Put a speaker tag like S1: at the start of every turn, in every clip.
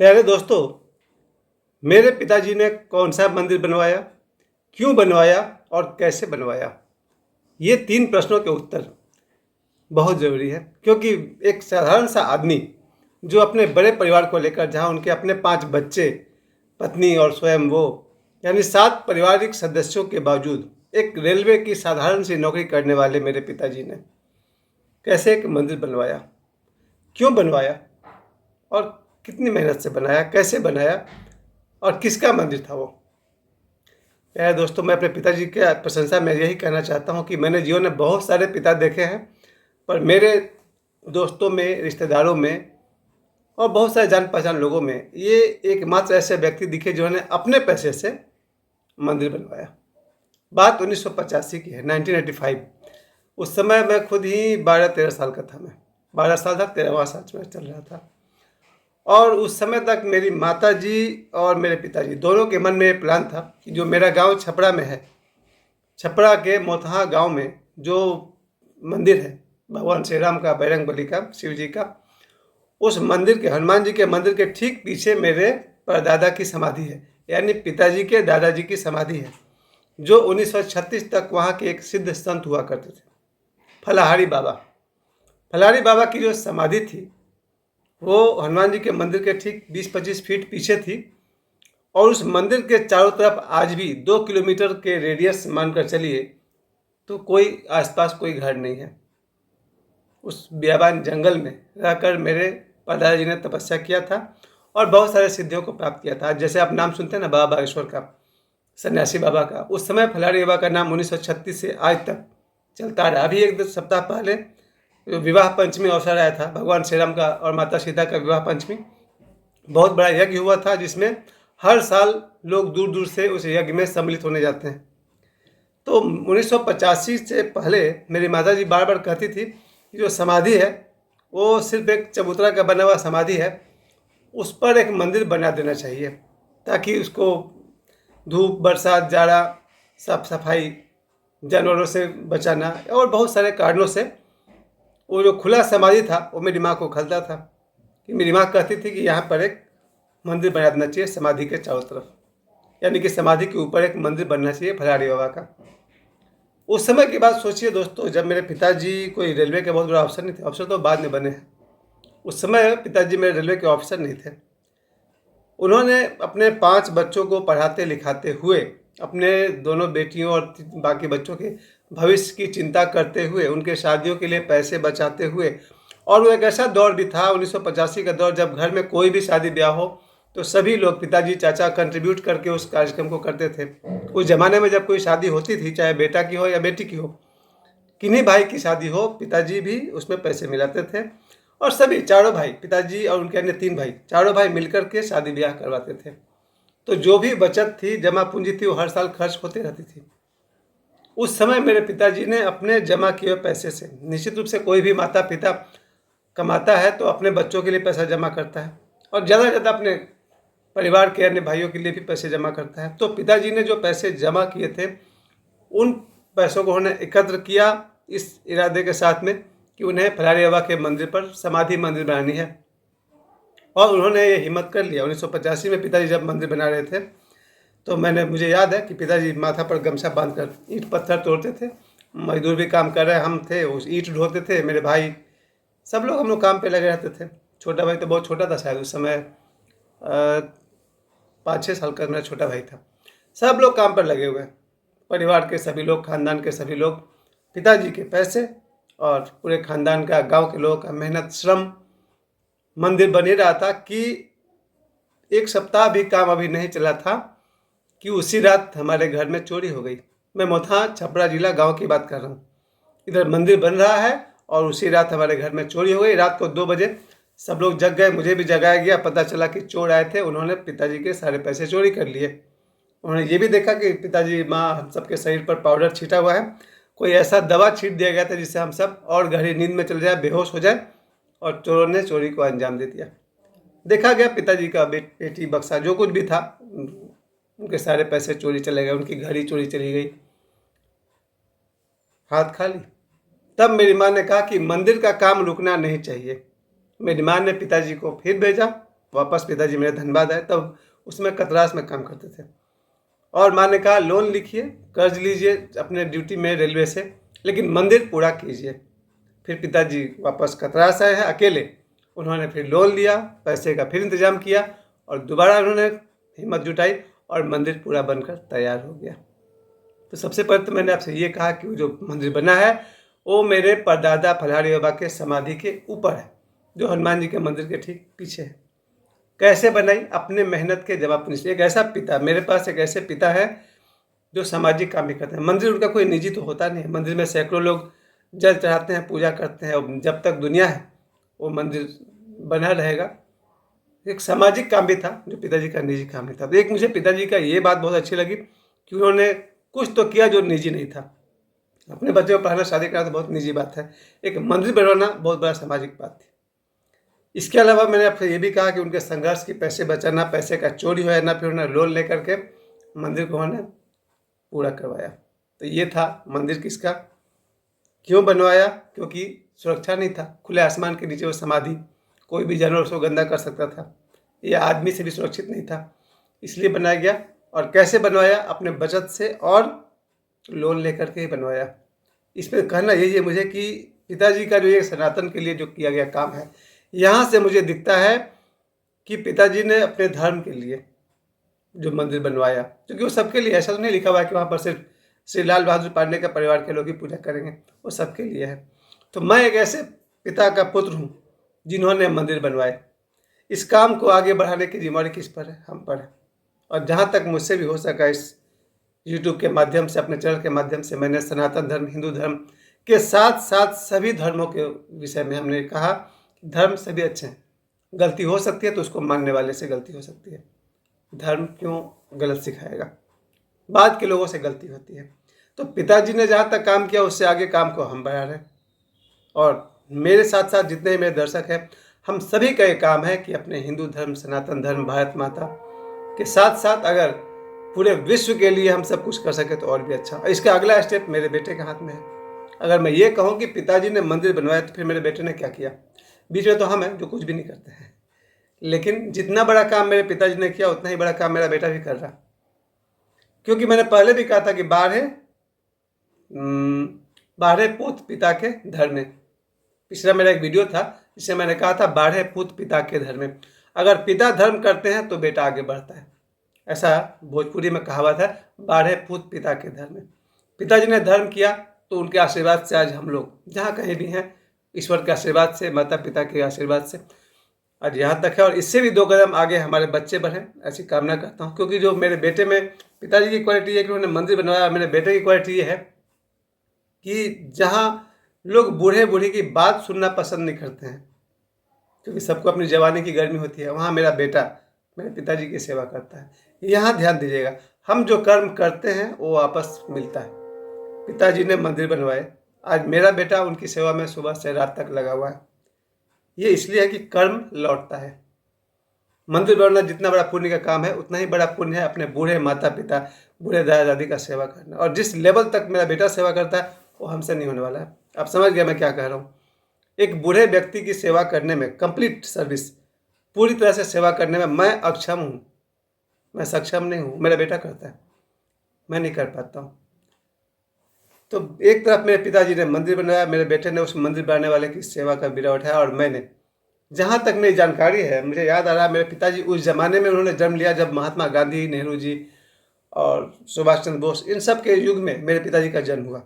S1: प्यारे दोस्तों, मेरे पिताजी ने कौन सा मंदिर बनवाया, क्यों बनवाया और कैसे बनवाया? ये 3 प्रश्नों के उत्तर बहुत ज़रूरी है, क्योंकि एक साधारण सा आदमी जो अपने बड़े परिवार को लेकर, जहाँ उनके अपने 5 बच्चे, पत्नी और स्वयं वो, यानी 7 पारिवारिक सदस्यों के बावजूद एक रेलवे की साधारण सी नौकरी करने वाले मेरे पिताजी ने कैसे एक मंदिर बनवाया, क्यों बनवाया और कितनी मेहनत से बनाया, कैसे बनाया और किसका मंदिर था वो? प्यारे दोस्तों, मैं अपने पिताजी की प्रशंसा में यही कहना चाहता हूँ कि मैंने जीवन में बहुत सारे पिता देखे हैं, पर मेरे दोस्तों में, रिश्तेदारों में और बहुत सारे जान पहचान लोगों में ये एकमात्र ऐसे व्यक्ति दिखे जिन्होंने अपने पैसे से मंदिर बनवाया। बात 1985 की है, 1985। उस समय मैं खुद ही 12-13 साल का था। मैं 12 साल था, 13वां साल में चल रहा था। और उस समय तक मेरी माताजी और मेरे पिताजी दोनों के मन में ये प्लान था कि जो मेरा गांव छपरा में है, छपरा के मोतहा गांव में जो मंदिर है भगवान श्री राम का, बजरंगबली का, शिव जी का, उस मंदिर के, हनुमान जी के मंदिर के ठीक पीछे मेरे परदादा की समाधि है, यानी पिताजी के दादाजी की समाधि है, जो 1936 तक वहाँ के एक सिद्ध संत हुआ करते थे, फलाहारी बाबा। फलाहारी बाबा की जो समाधि थी वो हनुमान जी के मंदिर के ठीक 20-25 फीट पीछे थी, और उस मंदिर के चारों तरफ आज भी 2 किलोमीटर के रेडियस मानकर चलिए तो कोई आसपास कोई घर नहीं है। उस बियाबान जंगल में रहकर मेरे दादाजी ने तपस्या किया था और बहुत सारे सिद्धियों को प्राप्त किया था। जैसे आप नाम सुनते हैं ना, बाबा बागेश्वर का, सन्यासी बाबा का, उस समय फलाहारी बाबा का नाम 1936 से आज तक चलता रहा। अभी एक सप्ताह पहले विवाह पंचमी अवसर आया था, भगवान श्री राम का और माता सीता का विवाह पंचमी, बहुत बड़ा यज्ञ हुआ था, जिसमें हर साल लोग दूर दूर से उस यज्ञ में सम्मिलित होने जाते हैं। तो 1985 से पहले मेरी माताजी बार बार कहती थी कि जो समाधि है वो सिर्फ एक चबूतरा का बना हुआ समाधि है, उस पर एक मंदिर बना देना चाहिए, ताकि उसको धूप, बरसात, जाड़ा, साफ सफाई, जानवरों से बचाना और बहुत सारे कारणों से वो जो खुला समाधि था वो मेरी माँ को खलता था। कि मेरी माँ कहती थी कि यहाँ पर एक मंदिर बना देना चाहिए समाधि के चारों तरफ, यानी कि समाधि के ऊपर एक मंदिर बनना चाहिए फलाहारी बाबा का। उस समय की बात सोचिए दोस्तों, जब मेरे पिताजी कोई रेलवे के बहुत बड़ा अफसर नहीं थे, अफसर तो बाद में बने हैं, उस समय पिताजी मेरे रेलवे के ऑफिसर नहीं थे। उन्होंने अपने 5 बच्चों को पढ़ाते लिखाते हुए, अपने दोनों बेटियों और बाकी बच्चों के भविष्य की चिंता करते हुए, उनके शादियों के लिए पैसे बचाते हुए, और वो एक ऐसा दौर भी था 1985 का दौर, जब घर में कोई भी शादी ब्याह हो तो सभी लोग, पिताजी, चाचा कंट्रीब्यूट करके उस कार्यक्रम को करते थे। उस ज़माने में जब कोई शादी होती थी, चाहे बेटा की हो या बेटी की हो, किन्हीं भाई की शादी हो, पिताजी भी उसमें पैसे मिलाते थे, और सभी चारों भाई, पिताजी और उनके अन्य 3 भाई, चारों भाई मिलकर के शादी ब्याह करवाते थे। तो जो भी बचत थी, जमा पूंजी थी, वो हर साल खर्च होती रहती थी। उस समय मेरे पिताजी ने अपने जमा किए हुए पैसे से, निश्चित रूप से कोई भी माता पिता कमाता है तो अपने बच्चों के लिए पैसा जमा करता है, और ज़्यादा से ज़्यादा अपने परिवार के अन्य भाइयों के लिए भी पैसे जमा करता है। तो पिताजी ने जो पैसे जमा किए थे, उन पैसों को उन्होंने एकत्र किया इस इरादे के साथ में कि उन्हें फलाहारी बाबा के मंदिर पर समाधि मंदिर बनानी है, और उन्होंने ये हिम्मत कर लिया। 1985 में पिताजी जब मंदिर बना रहे थे, तो मुझे याद है कि पिताजी माथा पर गमछा बांधकर ईंट पत्थर तोड़ते थे, मजदूर भी काम कर रहे, हम थे, उस ईंट ढोते थे, मेरे भाई, सब लोग हम लोग काम पे लगे रहते थे। छोटा भाई तो बहुत छोटा था, शायद उस समय 5-6 साल का मेरा छोटा भाई था। सब लोग काम पर लगे हुए, परिवार के सभी लोग, खानदान के सभी लोग, पिताजी के पैसे और पूरे खानदान का, गांव के लोगों का मेहनत, श्रम, मंदिर बन ही रहा था कि एक सप्ताह भी काम अभी नहीं चला था कि उसी रात हमारे घर में चोरी हो गई। मैं मोथा, छपरा जिला, गांव की बात कर रहा हूँ। इधर मंदिर बन रहा है और उसी रात हमारे घर में चोरी हो गई। रात को 2 बजे सब लोग जग गए, मुझे भी जगाया गया। पता चला कि चोर आए थे, उन्होंने पिताजी के सारे पैसे चोरी कर लिए। उन्होंने ये भी देखा कि पिताजी, माँ, हम सबके शरीर पर पाउडर छीटा हुआ है, कोई ऐसा दवा छीट दिया गया था जिससे हम सब और गहरी नींद में चले जाए, बेहोश हो जाए, और चोरों ने चोरी को अंजाम दे दिया। देखा गया पिताजी का पेटी, बक्सा, जो कुछ भी था, उनके सारे पैसे चोरी चले गए, उनकी घड़ी चोरी चली गई, हाथ खाली। तब मेरी माँ ने कहा कि मंदिर का काम रुकना नहीं चाहिए। मेरी माँ ने पिताजी को फिर भेजा वापस पिताजी मेरे धनबाद आए, तब उसमें कतरास में काम करते थे। और माँ ने कहा लोन लिखिए, कर्ज लीजिए अपने ड्यूटी में रेलवे से, लेकिन मंदिर पूरा कीजिए। फिर पिताजी वापस कतरास आए हैं अकेले। उन्होंने फिर लोन लिया, पैसे का फिर इंतजाम किया और दोबारा उन्होंने हिम्मत जुटाई और मंदिर पूरा बनकर तैयार हो गया। तो सबसे पहले तो मैंने आपसे ये कहा कि वो जो मंदिर बना है वो मेरे परदादा फलारी बाबा के समाधि के ऊपर है, जो हनुमान जी के मंदिर के ठीक पीछे है। कैसे बनाई? अपने मेहनत के जवाब से। एक ऐसा पिता, मेरे पास एक ऐसे पिता है जो सामाजिक काम भी करते हैं। मंदिर उनका कोई निजी तो होता नहीं है, मंदिर में सैकड़ों लोग जल चढ़ाते हैं, पूजा करते हैं, और जब तक दुनिया है वो मंदिर बना रहेगा। एक सामाजिक काम भी था जो पिताजी का निजी काम नहीं था। तो एक मुझे पिताजी का ये बात बहुत अच्छी लगी कि उन्होंने कुछ तो किया जो निजी नहीं था। अपने बच्चे को पढ़ाना, शादी कराना तो बहुत निजी बात है, एक मंदिर बनवाना बहुत बड़ा सामाजिक बात थी। इसके अलावा मैंने आपसे ये भी कहा कि उनके संघर्ष की पैसे बचाना, पैसे का चोरी हो ना, फिर उन्होंने लोन लेकर के मंदिर को उन्होंने पूरा करवाया। तो ये था मंदिर किसका, क्यों बनवाया? क्योंकि सुरक्षा नहीं था, खुले आसमान के नीचे वो समाधि, कोई भी जानवर उसको गंदा कर सकता था, ये आदमी से भी सुरक्षित नहीं था, इसलिए बनाया गया। और कैसे बनवाया? अपने बचत से और लोन लेकर के ही बनवाया। इसमें कहना यही है मुझे कि पिताजी का जो ये सनातन के लिए जो किया गया काम है, यहाँ से मुझे दिखता है कि पिताजी ने अपने धर्म के लिए जो मंदिर बनवाया, क्योंकि वो सबके लिए, ऐसा तो नहीं लिखा हुआ है कि वहाँ पर सिर्फ श्री लाल बहादुर पांडे के परिवार के लोग ही पूजा करेंगे, वो सबके लिए है। तो मैं एक ऐसे पिता का पुत्र हूँ जिन्होंने मंदिर बनवाए। इस काम को आगे बढ़ाने की जिम्मेदारी किस पर है? हम पर है। और जहाँ तक मुझसे भी हो सका, इस यूट्यूब के माध्यम से, अपने चैनल के माध्यम से, मैंने सनातन धर्म, हिंदू धर्म के साथ साथ सभी धर्मों के विषय में हमने कहा धर्म सभी अच्छे हैं, गलती हो सकती है तो उसको मानने वाले से गलती हो सकती है। धर्म क्यों गलत सिखाएगा? बाद के लोगों से गलती होती है। तो पिताजी ने जहाँ तक काम किया उससे आगे काम को हम बढ़ा रहे हैं। और मेरे साथ साथ जितने मेरे दर्शक हैं, हम सभी का ये काम है कि अपने हिंदू धर्म, सनातन धर्म, भारत माता के साथ साथ अगर पूरे विश्व के लिए हम सब कुछ कर सके तो और भी अच्छा। इसका अगला स्टेप मेरे बेटे के हाथ में है। अगर मैं ये कहूँ कि पिताजी ने मंदिर बनवाया तो फिर मेरे बेटे ने क्या किया? बीच में तो हम हैं जो कुछ भी नहीं करते हैं, लेकिन जितना बड़ा काम मेरे पिताजी ने किया उतना ही बड़ा काम मेरा बेटा भी कर रहा। क्योंकि मैंने पहले भी कहा था कि बारहे पूत पिता के धर्म में, पिछला मेरा एक वीडियो था जिससे मैंने कहा था बारहे पूत पिता के धर्म में। अगर पिता धर्म करते हैं तो बेटा आगे बढ़ता है, ऐसा भोजपुरी में कहावत है, बारहे पूत पिता के धर्म में। पिताजी ने धर्म किया तो उनके आशीर्वाद से आज हम लोग जहाँ कहीं भी हैं, ईश्वर के आशीर्वाद से, माता पिता के आशीर्वाद से आज यहाँ तक है। और इससे भी 2 कदम आगे हमारे बच्चे बढ़ें, ऐसी कामना करता हूँ। क्योंकि जो मेरे बेटे में पिताजी की क्वालिटी है कि उन्होंने मंदिर बनवाया, मेरे बेटे की क्वालिटी ये है कि जहाँ लोग बूढ़े बूढ़ी की बात सुनना पसंद नहीं करते हैं, क्योंकि सबको अपनी जवानी की गर्मी होती है, वहाँ मेरा बेटा मेरे पिताजी की सेवा करता है। यहाँ ध्यान दीजिएगा, हम जो कर्म करते हैं वो वापस मिलता है। पिताजी ने मंदिर बनवाए, आज मेरा बेटा उनकी सेवा में सुबह से रात तक लगा हुआ है। ये इसलिए है कि कर्म लौटता है। मंदिर बनना जितना बड़ा पुण्य का काम है, उतना ही बड़ा पुण्य है अपने बूढ़े माता पिता, बूढ़े दादा दादी का सेवा करना। और जिस लेवल तक मेरा बेटा सेवा करता है वो हमसे नहीं होने वाला है। आप समझ गया मैं क्या कह रहा हूँ? एक बूढ़े व्यक्ति की सेवा करने में, कंप्लीट सर्विस, पूरी तरह से सेवा करने में मैं अक्षम हूँ, मैं सक्षम नहीं हूँ। मेरा बेटा करता है, मैं नहीं कर पाता हूँ। तो एक तरफ मेरे पिताजी ने मंदिर बनाया, मेरे बेटे ने उस मंदिर बनाने वाले की सेवा का बीड़ा उठाया। और मैंने, जहाँ तक मेरी जानकारी है, मुझे याद आ रहा है मेरे पिताजी उस ज़माने में उन्होंने जन्म लिया जब महात्मा गांधी, नेहरू जी और सुभाष चंद्र बोस, इन सब के युग में मेरे पिताजी का जन्म हुआ।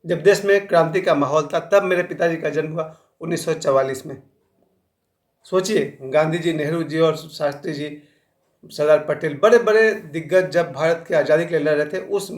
S1: जब देश में क्रांति का माहौल था तब मेरे पिताजी का जन्म हुआ 1944 में। सोचिए, गांधी जी, नेहरू जी और शास्त्री जी, सरदार पटेल, बड़े बड़े दिग्गज जब भारत की आज़ादी के लिए लड़ रहे थे, उस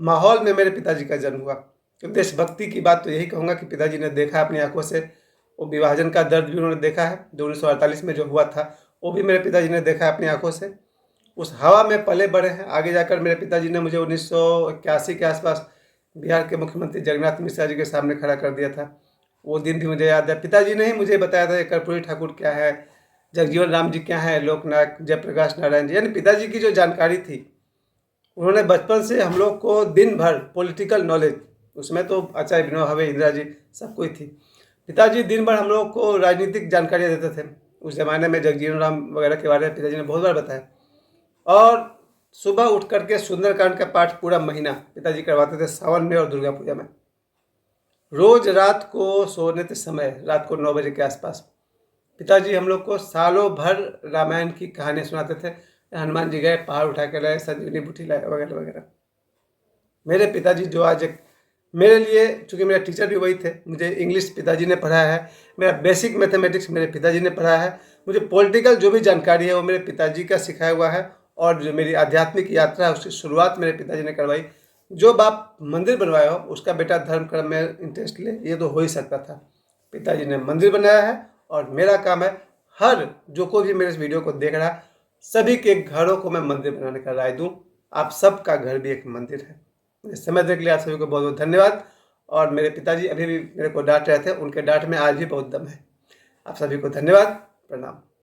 S1: माहौल में मेरे पिताजी का जन्म हुआ। तो देशभक्ति की बात तो यही कहूँगा कि पिताजी ने देखा अपनी आंखों से, वो विभाजन का दर्द भी उन्होंने देखा है, जो 1948 में जो हुआ था वो भी मेरे पिताजी ने देखा है अपनी आंखों से। उस हवा में पले बढ़े हैं। आगे जाकर मेरे पिताजी ने मुझे 1981 के आसपास बिहार के मुख्यमंत्री जगन्नाथ मिश्रा जी के सामने खड़ा कर दिया था। वो दिन भी मुझे याद है। पिताजी ने ही मुझे बताया था कर्पूरी ठाकुर क्या है, जगजीवन राम जी क्या है, लोकनायक जयप्रकाश नारायण जी, यानी पिताजी की जो जानकारी थी, उन्होंने बचपन से हम लोग को दिन भर पॉलिटिकल नॉलेज, उसमें तो आचार्य विनोबा भावे, इंदिरा जी, सब कोई थी। पिताजी दिन भर हम लोग को राजनीतिक जानकारियाँ देते थे। उस ज़माने में जगजीवन राम वगैरह के बारे में पिताजी ने बहुत बार बताया। और सुबह उठ करके सुंदरकांड का पाठ पूरा महीना पिताजी करवाते थे सावन में और दुर्गा पूजा में। रोज रात को सोने के समय, रात को 9 बजे के आसपास पिताजी हम लोग को सालों भर रामायण की कहानी सुनाते थे। हनुमान जी गए, पहाड़ उठा के लाए, संजीवनी बूटी लाए, वगैरह वगैरह। मेरे पिताजी जो आज एक मेरे लिए, चूँकि मेरा टीचर भी वही थे, मुझे इंग्लिश पिताजी ने पढ़ाया है, मेरा बेसिक मैथमेटिक्स मेरे पिताजी ने पढ़ाया है, मुझे पॉलिटिकल जो भी जानकारी है वो मेरे पिताजी का सिखाया हुआ है, और जो मेरी आध्यात्मिक यात्रा है उसकी शुरुआत मेरे पिताजी ने करवाई। जो बाप मंदिर बनवाया हो उसका बेटा धर्म कर्म में इंटरेस्ट ले, ये तो हो ही सकता था। पिताजी ने मंदिर बनाया है और मेरा काम है हर जो कोई भी मेरे इस वीडियो को देख रहा है, सभी के घरों को मैं मंदिर बनाने का राय दूं। आप सबका घर भी एक मंदिर है। मुझे समय देने के लिए आप सभी को बहुत बहुत धन्यवाद। और मेरे पिताजी अभी भी मेरे को डांट रहे थे, उनके डांट में आज भी बहुत दम है। आप सभी को धन्यवाद, प्रणाम।